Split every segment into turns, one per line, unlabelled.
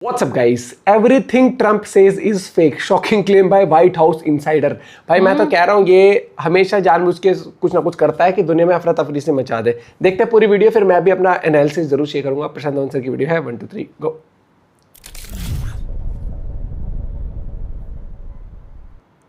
What's up guys? Everything Trump says is fake. Shocking claim by White House insider. भाई मैं तो कह रहा हूँ ये हमेशा जानबूझ के कुछ ना कुछ करता है कि दुनिया में अफरा तफरी से मचा दे। देखते हैं पूरी वीडियो, फिर मैं भी अपना एनालिसिस जरूर शेयर करूंगा। प्रशांत धवन सर की वीडियो है 1 2 3 गो।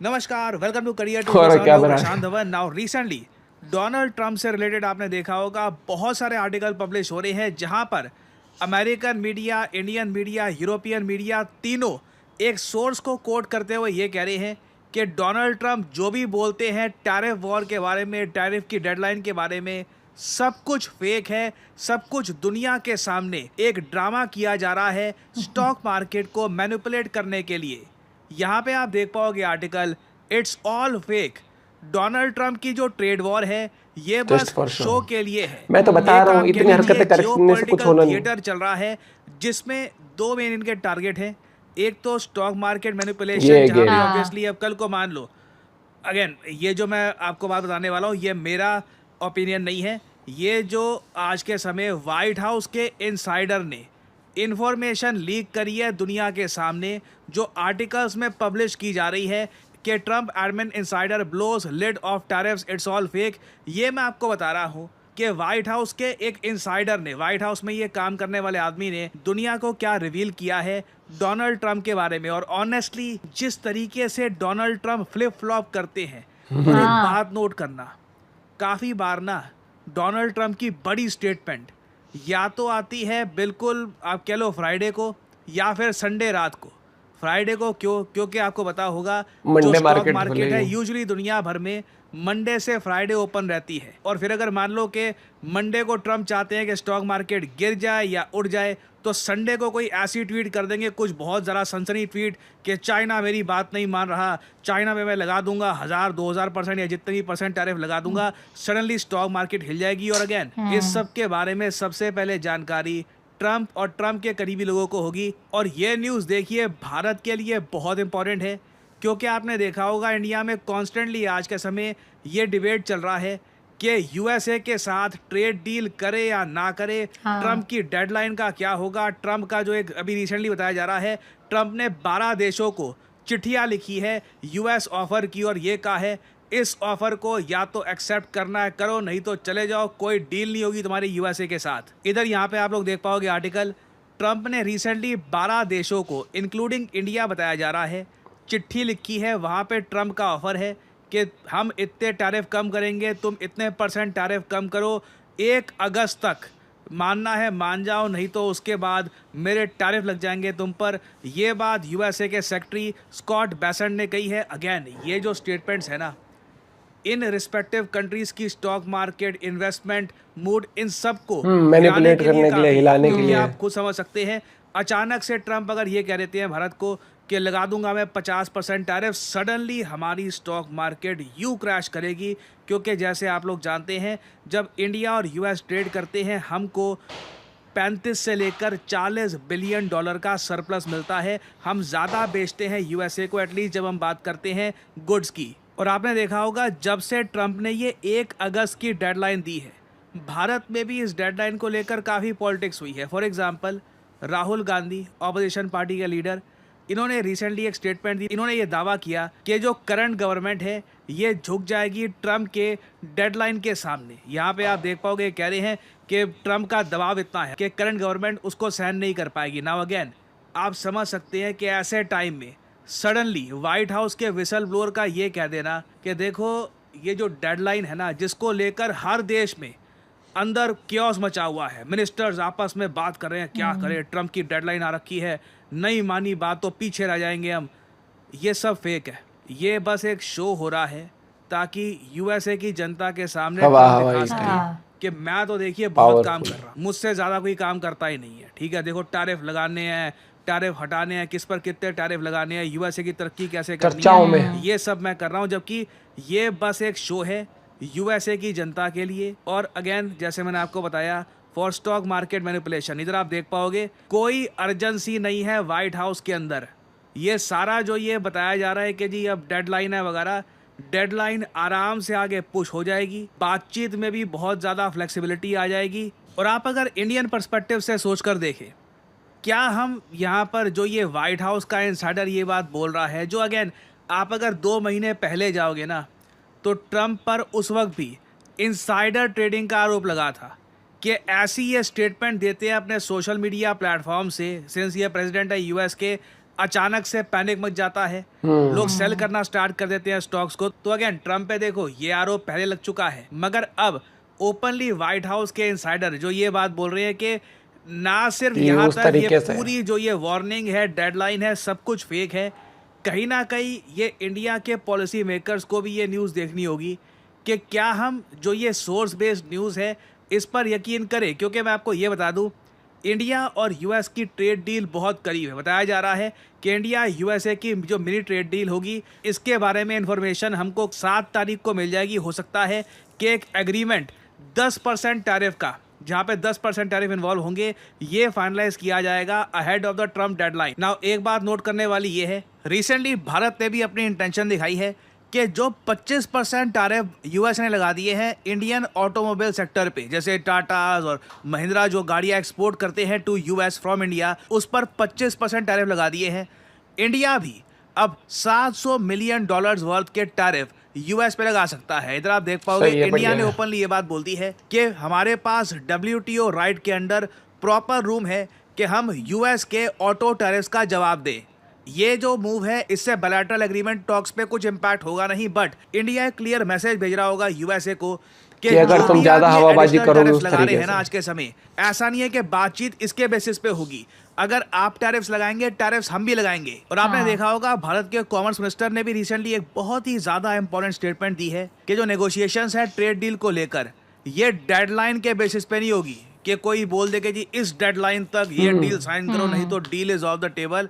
नमस्कार, welcome to career to Prashant Dhawan. Now recently Donald Trump से रिलेटेड आपने देखा होगा बहुत सारे आर्टिकल पब्लिश हो रहे हैं जहां पर American media, Indian media, European media तीनों एक सोर्स को कोट करते हुए ये कह रहे हैं कि डोनाल्ड ट्रंप जो भी बोलते हैं टैरिफ वॉर के बारे में, टैरिफ की डेडलाइन के बारे में, सब कुछ फेक है, सब कुछ दुनिया के सामने एक ड्रामा किया जा रहा है स्टॉक मार्केट को मैनिपुलेट करने के लिए। यहाँ पे आप देख पाओगे article, it's all fake. Donald Trump की जो ट्रेड वॉर है ये बस शो के लिए है।
मैं तो बता रहा हूँ इतनी हरकतें करने से कुछ होना नहीं।
थिएटर चल रहा है जिसमें दो मेन इनके टारगेट हैं। एक तो स्टॉक मार्केट मैनिपुलेशन, जहाँ पे ऑब्वियसली अब कल को मान लो, अगेन ये जो मैं आपको बात बताने वाला हूँ ये मेरा ओपिनियन नहीं है, ये जो आज के समय व्हाइट हाउस के इनसाइडर ने इंफॉर्मेशन लीक करी है दुनिया के सामने, जो आर्टिकल्स में पब्लिश की जा रही है कि Trump admin insider blows lid off tariffs, it's all fake. ये मैं आपको बता रहा हूँ कि व्हाइट हाउस के एक इनसाइडर ने, व्हाइट हाउस में ये काम करने वाले आदमी ने दुनिया को क्या रिवील किया है डोनाल्ड ट्रंप के बारे में। और ऑनेस्टली जिस तरीके से डोनाल्ड ट्रंप फ्लिप फ्लॉप करते हैं, एक बात नोट करना, काफ़ी बार ना डोनाल्ड ट्रंप की बड़ी स्टेटमेंट या तो आती है बिल्कुल आप कह लो फ्राइडे को या फिर संडे रात को। फ्राइडे को क्योंकि आपको पता होगा जो स्टॉक मार्केट है यूजुअली दुनिया भर में मंडे से फ्राइडे ओपन रहती है। और फिर अगर मान लो कि मंडे को ट्रंप चाहते हैं कि स्टॉक मार्केट गिर जाए या उड़ जाए, तो संडे को कोई ऐसी ट्वीट कर देंगे, कुछ बहुत ज़रा सनसनी ट्वीट कि चाइना मेरी बात नहीं मान रहा, चाइना में मैं लगा दूंगा 1000-2000% या जितने भी परसेंट टैरिफ लगा दूंगा, सडनली स्टॉक मार्केट हिल जाएगी। और अगेन इस सब के बारे में सबसे पहले जानकारी ट्रंप और ट्रंप के करीबी लोगों को होगी। और ये न्यूज़ देखिए भारत के लिए बहुत इंपॉर्टेंट है, क्योंकि आपने देखा होगा इंडिया में कॉन्स्टेंटली आज के समय ये डिबेट चल रहा है कि यूएसए के साथ ट्रेड डील करे या ना करे, ट्रंप की डेडलाइन का क्या होगा। ट्रंप का जो एक अभी रिसेंटली बताया जा रहा है, ट्रंप ने 12 देशों को चिट्ठियां लिखी है यूएस ऑफर की और ये कहा है इस ऑफर को या तो एक्सेप्ट करना है करो, नहीं तो चले जाओ, कोई डील नहीं होगी तुम्हारी यूएसए के साथ। इधर यहाँ पे आप लोग देख पाओगे आर्टिकल, ट्रंप ने रिसेंटली 12 देशों को इंक्लूडिंग इंडिया बताया जा रहा है चिट्ठी लिखी है। वहाँ पे ट्रंप का ऑफर है कि हम इतने टैरिफ कम करेंगे, तुम इतने % टैरिफ कम करो, 1 अगस्त तक मानना है मान जाओ, नहीं तो उसके बाद मेरे टैरिफ लग जाएंगे तुम पर। ये बात यूएसए के सेक्रेटरी स्कॉट बेसेंट ने कही है। अगेन ये जो स्टेटमेंट्स है ना, इन रिस्पेक्टिव कंट्रीज की स्टॉक मार्केट, इन्वेस्टमेंट मूड, इन सब को
मैनिपुलेट करने के लिए, हिलाने के लिए,
आप खुद समझ सकते हैं। अचानक से ट्रंप अगर ये कह देते हैं भारत को कि लगा दूंगा मैं 50% टैरिफ, सडनली हमारी स्टॉक मार्केट यूं क्रैश करेगी। क्योंकि जैसे आप लोग जानते हैं जब इंडिया और यूएस ट्रेड करते हैं हमको 35 से लेकर 40 बिलियन डॉलर का सरप्लस मिलता है। हम ज़्यादा बेचते हैं यूएसए को, एटलीस्ट जब हम बात करते हैं गुड्स की। और आपने देखा होगा जब से ट्रंप ने ये 1 अगस्त की डेडलाइन दी है, भारत में भी इस डेडलाइन को लेकर काफ़ी पॉलिटिक्स हुई है। For example Rahul Gandhi, opposition party के लीडर, इन्होंने रिसेंटली एक स्टेटमेंट दी। इन्होंने ये दावा किया कि जो करंट गवर्नमेंट है ये झुक जाएगी ट्रंप के डेडलाइन के सामने। यहाँ पे आप देख पाओगे कह रहे हैं कि ट्रंप का दबाव इतना है कि करंट गवर्नमेंट उसको सहन नहीं कर पाएगी। नाउ अगेन आप समझ सकते हैं कि ऐसे टाइम में सडनली व्हाइट हाउस के विसल ब्लोअर का ये कह देना कि देखो ये जो डेडलाइन है ना, जिसको लेकर हर देश में अंदर क्योस मचा हुआ है, मिनिस्टर्स आपस में बात कर रहे हैं क्या करें, ट्रंप की डेडलाइन आ रखी है, नहीं मानी बात तो पीछे रह जाएंगे हम, ये सब फेक है। ये बस एक शो हो रहा है ताकि यूएसए की जनता के सामने दिखा सके कि मैं तो देखिए बहुत काम कर रहा हूँ, मुझसे ज़्यादा कोई काम करता ही नहीं है। ठीक है, देखो टैरिफ लगाने हैं, टैरिफ हटाने हैं, किस पर कितने टैरिफ लगाने हैं, यूएसए की तरक्की कैसे करनी है, ये सब मैं कर रहा हूँ। जबकि ये बस एक शो है यूएसए की जनता के लिए। और अगेन जैसे मैंने आपको बताया, फॉर स्टॉक मार्केट मैनिपुलेशन। इधर आप देख पाओगे कोई अर्जेंसी नहीं है व्हाइट हाउस के अंदर। ये सारा जो ये बताया जा रहा है कि जी अब डेडलाइन है वगैरह, डेडलाइन आराम से आगे पुश हो जाएगी, बातचीत में भी बहुत ज़्यादा फ्लेक्सिबिलिटी आ जाएगी। और आप अगर इंडियन पर्सपेक्टिव से सोच कर देखें क्या हम यहाँ पर जो ये व्हाइट हाउस का इनसाइडर ये बात बोल रहा है, जो अगेन आप अगर 2 महीने पहले जाओगे ना, तो ट्रम्प पर उस वक्त भी इनसाइडर ट्रेडिंग का आरोप लगा था कि ऐसी ये स्टेटमेंट देते हैं अपने सोशल मीडिया प्लेटफॉर्म से, सिंस ये प्रेसिडेंट है यूएस के, अचानक से पैनिक मच जाता है, लोग सेल करना स्टार्ट कर देते हैं स्टॉक्स को। तो अगेन ट्रम्प पे देखो ये आरोप पहले लग चुका है, मगर अब ओपनली व्हाइट हाउस के इनसाइडर जो ये बात बोल रहे हैं कि ना सिर्फ यहाँ तक ये पूरी जो ये वार्निंग है, डेडलाइन है, सब कुछ फेक है। कहीं ना कहीं ये इंडिया के पॉलिसी मेकर्स को भी ये न्यूज़ देखनी होगी कि क्या हम जो ये सोर्स बेस्ड न्यूज़ है इस पर यकीन करें, क्योंकि मैं आपको ये बता दूं इंडिया और यूएस की ट्रेड डील बहुत करीब है। बताया जा रहा है कि इंडिया यूएसए की जो मिनी ट्रेड डील होगी इसके बारे में इंफॉर्मेशन हमको 7 तारीख को मिल जाएगी। हो सकता है कि एक एग्रीमेंट 10% टैरिफ का, जहाँ पे 10% टैरिफ इन्वॉल्व होंगे, ये फाइनलाइज किया जाएगा ahead of the Trump deadline. Now एक बात नोट करने वाली ये है, रिसेंटली भारत ने भी अपनी इंटेंशन दिखाई है कि जो 25% टैरिफ यूएस ने लगा दिए हैं इंडियन ऑटोमोबाइल सेक्टर पे, जैसे टाटाज और महिंद्रा जो गाड़ियाँ एक्सपोर्ट करते हैं टू यूएस फ्रॉम इंडिया, उस पर 25% टैरिफ लगा दिए हैं। इंडिया भी अब $700 मिलियन वर्थ के टैरिफ यूएस पे लगा सकता है। इधर आप देख पाओगे इंडिया ने ओपनली ये बात बोल दी है कि हमारे पास WTO राइट के अंडर प्रॉपर रूम है कि हम यूएस के ऑटो टैरिफ्स का जवाब दें। ये जो मूव है इससे बायलैटरल एग्रीमेंट टॉक्स पे कुछ इम्पैक्ट होगा नहीं, बट इंडिया एक क्लियर मैसेज भेज रहा होगा यूएसए को कि
अगर तुम ज्यादा हवाबाजी करोगे उस
लगा रहे हैं ना आज के समय, ऐसा नहीं है कि बातचीत इसके बेसिस पे होगी। अगर आप टैरिफ्स लगाएंगे, टैरिफ्स हम भी लगाएंगे। और आपने देखा होगा भारत के कॉमर्स मिनिस्टर ने भी रिसेंटली एक बहुत ही ज्यादा इंपॉर्टेंट स्टेटमेंट दी है कि जो नेगोशिएशंस है ट्रेड डील को लेकर, ये डेडलाइन के बेसिस पे नहीं होगी कि कोई बोल दे कि जी इस डेडलाइन तक ये डील साइन करो नहीं तो deal is off the table.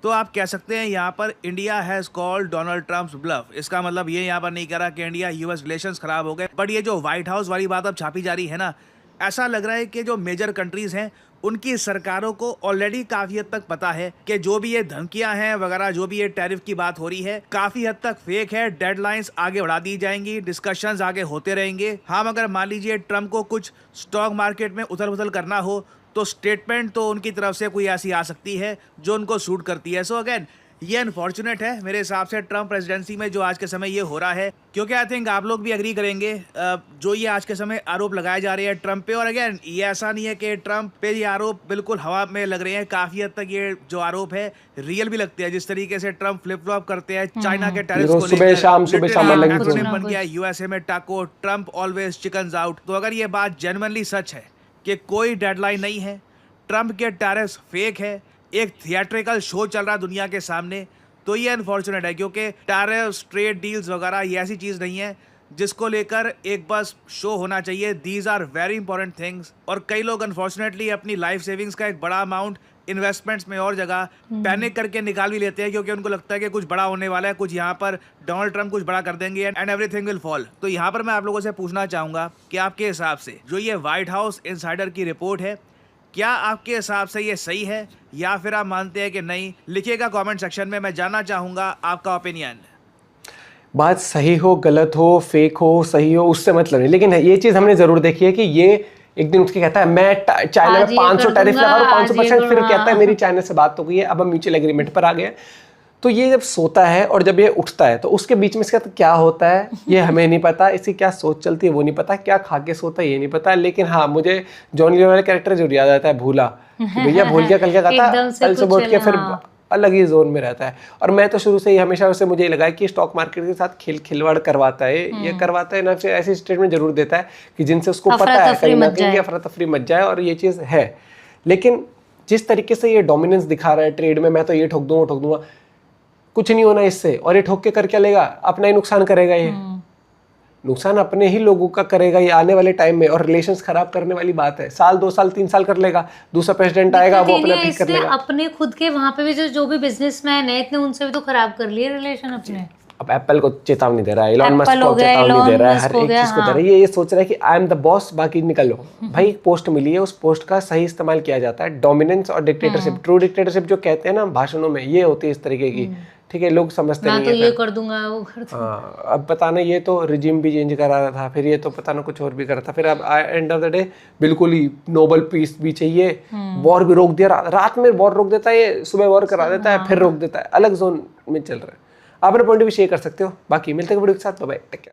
तो आप कह सकते हैं यहाँ पर India has called Donald Trump's bluff. इसका मतलब ये यहाँ पर नहीं कह रहा कि इंडिया यूएस रिलेशंस खराब हो गए, बट ये जो व्हाइट हाउस वाली बात अब छापी जा रही है ना, ऐसा लग रहा है कि जो मेजर कंट्रीज हैं उनकी सरकारों को ऑलरेडी काफ़ी हद तक पता है कि जो भी ये धमकियां हैं वगैरह, जो भी ये टैरिफ की बात हो रही है, काफ़ी हद तक फेक है। डेडलाइंस आगे बढ़ा दी जाएंगी, डिस्कशंस आगे होते रहेंगे। हाँ, अगर मान लीजिए ट्रम्प को कुछ स्टॉक मार्केट में उथल पुथल करना हो तो स्टेटमेंट तो उनकी तरफ से कोई ऐसी आ सकती है जो उनको सूट करती है। सो अगेन ये अनफॉर्चुनेट है मेरे हिसाब से ट्रम्प प्रेसिडेंसी में जो आज के समय ये हो रहा है, क्योंकि आई थिंक आप लोग भी एग्री करेंगे जो ये आज के समय आरोप लगाए जा रहे हैं ट्रम्प पे। और अगेन ये ऐसा नहीं है कि ट्रम्प पे ये आरोप बिल्कुल हवा में लग रहे हैं, काफ़ी हद तक ये जो आरोप है रियल भी लगते हैं। जिस तरीके से ट्रम्प फ्लिप फ्लॉप करते हैं चाइना के टैरिफ्स को लेकर,
सुबह शाम
बन गया यूएसए में टाको, ट्रम्प ऑलवेज चिकन्स आउट। तो अगर ये बात जेन्युइनली सच है कि कोई डेडलाइन नहीं है, ट्रम्प के टैरिफ्स फेक है, एक थिएट्रिकल शो चल रहा है दुनिया के सामने, तो ये अनफॉर्चुनेट है। क्योंकि टैरिफ्स, ट्रेड डील्स वगैरह ये ऐसी चीज़ नहीं है जिसको लेकर एक बस शो होना चाहिए। These are very important things. और कई लोग अनफॉर्चुनेटली अपनी लाइफ सेविंग्स का एक बड़ा अमाउंट इन्वेस्टमेंट्स में और जगह पैनिक करके निकाल भी लेते हैं, क्योंकि उनको लगता है कि कुछ बड़ा होने वाला है, कुछ यहाँ पर डोनाल्ड ट्रम्प कुछ बड़ा कर देंगे एंड एवरीथिंग विल फॉल। तो यहाँ पर मैं आप लोगों से पूछना चाहूँगा कि आपके हिसाब से जो ये व्हाइट हाउस इनसाइडर की रिपोर्ट है, क्या आपके हिसाब से ये सही है या फिर आप मानते हैं कि नहीं? लिखिएगा कमेंट सेक्शन में, मैं जानना चाहूँगा आपका ओपिनियन।
बात सही हो, गलत हो, फेक हो, सही हो, उससे मतलब नहीं, लेकिन ये चीज़ हमने ज़रूर देखी है कि ये एक दिन उसके कहता है मैं चाइना में 500 टैरिफ लगा रहा हूँ 500%, फिर कहता है मेरी चाइना से बात हो गई है, अब हम म्यूचुअल एग्रीमेंट पर आ गए। तो ये जब सोता है और जब ये उठता है तो उसके बीच में इसका तो क्या होता है ये हमें नहीं पता, इसकी क्या सोच चलती है वो नहीं पता, क्या खा के सोता है ये नहीं पता। लेकिन हाँ, मुझे जॉन लीवर वाला कैरेक्टर जरूर याद आता है, भूला, भैया भूल गया कल क्या कहा था, कल से उठ के फिर अलग ही जोन में रहता है। और मैं तो शुरू से ही हमेशा उससे मुझे लगा कि स्टॉक मार्केट के साथ खिलवाड़ करवाता है, ये करवाता है ना, फिर ऐसी स्टेटमेंट जरूर देता है कि जिनसे उसको पता है कहीं ना कहीं अफरा तफरी मच जाए, और ये चीज़ है। लेकिन जिस तरीके से ये डोमिनेंस दिखा रहा है ट्रेड में, मैं तो ये ठोक दूंगा वो ठोक दूंगा, कुछ नहीं होना इससे, और ये ठोक के कर क्या लेगा, अपना ही नुकसान करेगा। ये नुकसान अपने ही लोगों का करेगा ये आने वाले टाइम में, और रिलेशंस खराब करने वाली बात है। साल 2 साल 3 साल कर लेगा, दूसरा प्रेसिडेंट आएगा वो अपना ठीक कर लेगा।
अपने खुद के वहां पे भी जो भी बिजनेसमैन है इतने, उनसे भी तो खराब कर लिए रिलेशन अपने।
अब एप्पल को चेतावनी दे रहा है, एलन मस्क को चेतावनी दे रहा है, हर एक चीज को दे रहा है। ये सोच रहा है कि आई एम द बॉस, बाकी निकलो। भाई एक पोस्ट मिली है, उस पोस्ट का सही इस्तेमाल किया जाता है। डोमिनेंस और डिक्टेटरशिप, ट्रू डिक्टेटरशिप जो कहते हैं ना भाषणों में, ये होती है इस तरीके की ठीक है, लोग समझते
मैं
नहीं
तो
है
ये
फिर।
कर दूंगा वो कर दूंगा।
हाँ, अब पता नहीं ये तो रिजिम भी चेंज करा रहा था, फिर ये तो पता ना कुछ और भी कर रहा था, फिर अब एंड ऑफ द डे बिल्कुल ही नोबल पीस भी चाहिए, वॉर भी रोक दिया, रात में वॉर रोक देता है, ये सुबह वॉर करा देता है, फिर रोक देता है, अलग जोन में चल रहा है। आप अपने पॉइंट भी शेयर कर सकते हो। बाकी मिलते हैं वीडियो के साथ, बाय बाय, टेक केयर।